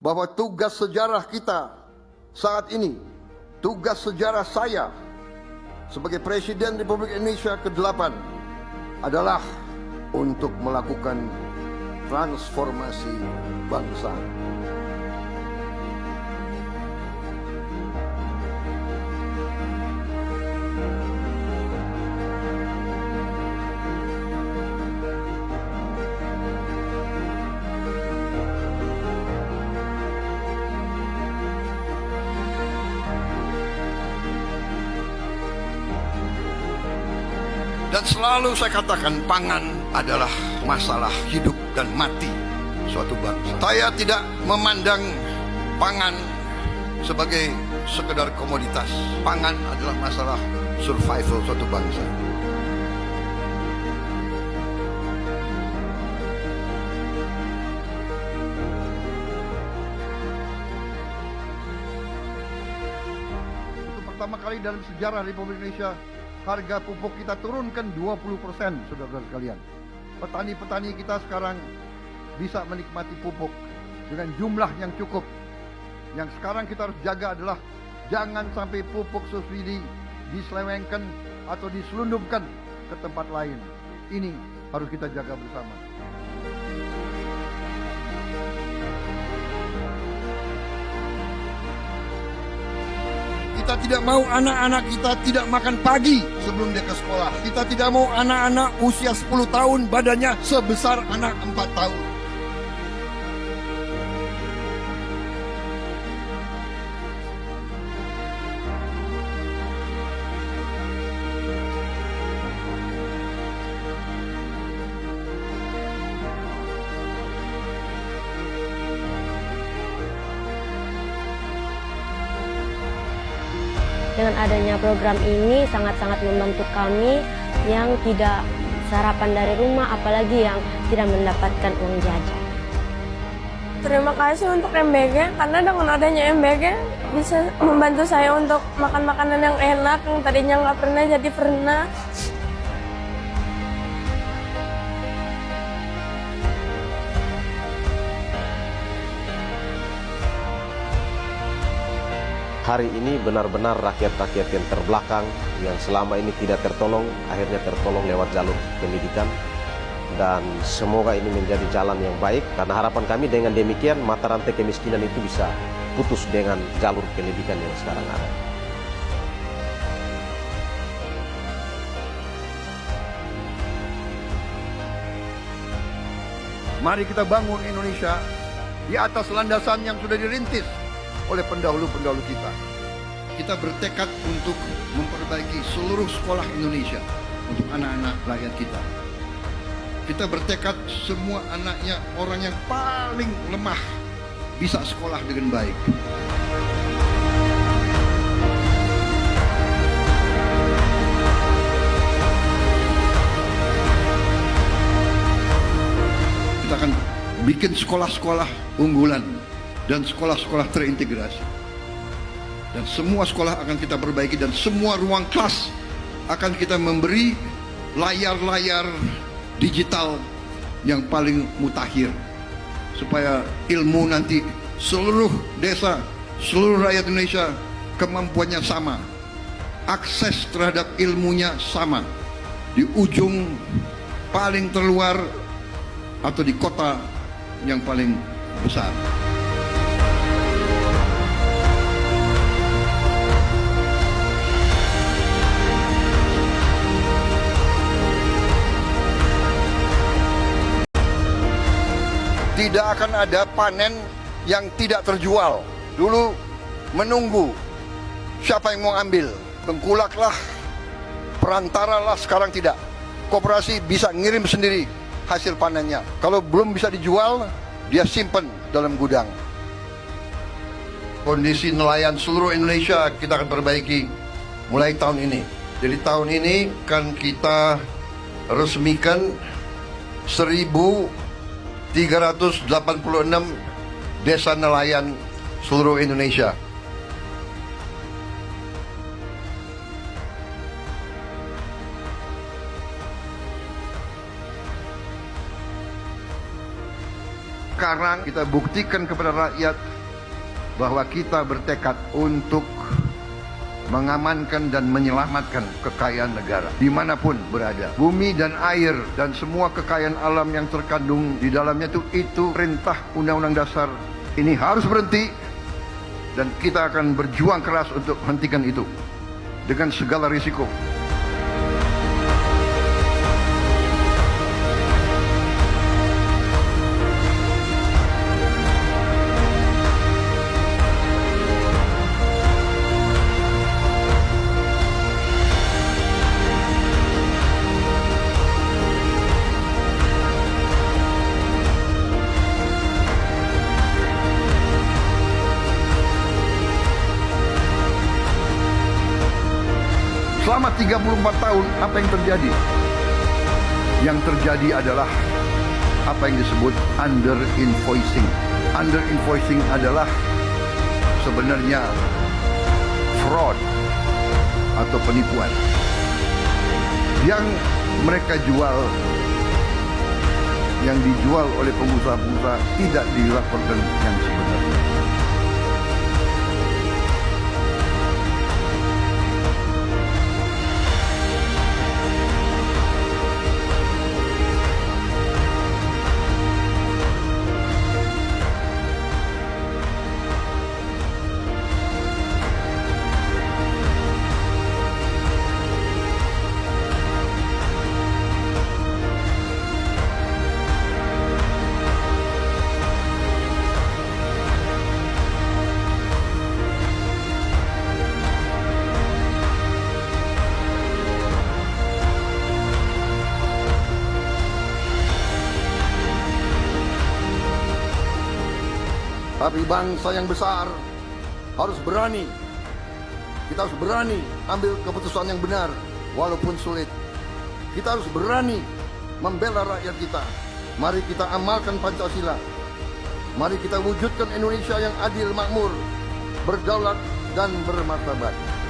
bahwa tugas sejarah kita saat ini, tugas sejarah saya sebagai Presiden Republik Indonesia ke-8 adalah untuk melakukan transformasi bangsa. Dan selalu saya katakan, pangan adalah masalah hidup dan mati suatu bangsa. Saya tidak memandang pangan sebagai sekedar komoditas. Pangan adalah masalah survival suatu bangsa. Untuk pertama kali dalam sejarah Republik Indonesia, harga pupuk kita turunkan 20%, saudara-saudara sekalian. Petani-petani kita sekarang bisa menikmati pupuk dengan jumlah yang cukup. Yang sekarang kita harus jaga adalah jangan sampai pupuk subsidi diselewengkan atau diselundupkan ke tempat lain. Ini harus kita jaga bersama. Kita tidak mau anak-anak kita tidak makan pagi sebelum dia ke sekolah. Kita tidak mau anak-anak usia 10 tahun badannya sebesar anak 4 tahun. Dengan adanya program ini sangat-sangat membantu kami yang tidak sarapan dari rumah, apalagi yang tidak mendapatkan uang jajan. Terima kasih untuk MBG, karena dengan adanya MBG bisa membantu saya untuk makan makanan yang enak, yang tadinya nggak pernah jadi pernah. Hari ini benar-benar rakyat-rakyat yang terbelakang, yang selama ini tidak tertolong, akhirnya tertolong lewat jalur pendidikan. Dan semoga ini menjadi jalan yang baik, karena harapan kami dengan demikian mata rantai kemiskinan itu bisa putus dengan jalur pendidikan yang sekarang ada. Mari kita bangun Indonesia di atas landasan yang sudah dirintis oleh pendahulu-pendahulu kita. Kita bertekad untuk memperbaiki seluruh sekolah Indonesia untuk anak-anak rakyat kita. Kita bertekad semua anaknya orang yang paling lemah bisa sekolah dengan baik. Kita akan bikin sekolah-sekolah unggulan dan sekolah-sekolah terintegrasi. Dan semua sekolah akan kita perbaiki, dan semua ruang kelas akan kita memberi layar-layar digital yang paling mutakhir, supaya ilmu nanti seluruh desa, seluruh rakyat Indonesia kemampuannya sama, akses terhadap ilmunya sama, di ujung paling terluar atau di kota yang paling besar. Tidak akan ada panen yang tidak terjual. Dulu menunggu siapa yang mau ambil. Tengkulaklah, perantaralah, sekarang tidak. Koperasi bisa ngirim sendiri hasil panennya. Kalau belum bisa dijual, dia simpan dalam gudang. Kondisi nelayan seluruh Indonesia kita akan perbaiki mulai tahun ini. Jadi tahun ini kan kita resmikan 1.386 desa nelayan seluruh Indonesia. Sekarang kita buktikan kepada rakyat bahwa kita bertekad untuk mengamankan dan menyelamatkan kekayaan negara dimanapun berada. Bumi dan air dan semua kekayaan alam yang terkandung di dalamnya itu perintah Undang-Undang Dasar ini harus berhenti, dan kita akan berjuang keras untuk hentikan itu dengan segala risiko. Selama 34 tahun, apa yang terjadi? Yang terjadi adalah apa yang disebut under-invoicing. Under-invoicing adalah sebenarnya fraud atau penipuan. Yang mereka jual, yang dijual oleh pengusaha-pengusaha tidak dilaporkan yang sebenarnya. Tapi bangsa yang besar harus berani. Kita harus berani ambil keputusan yang benar walaupun sulit. Kita harus berani membela rakyat kita. Mari kita amalkan Pancasila. Mari kita wujudkan Indonesia yang adil, makmur, berdaulat dan bermartabat.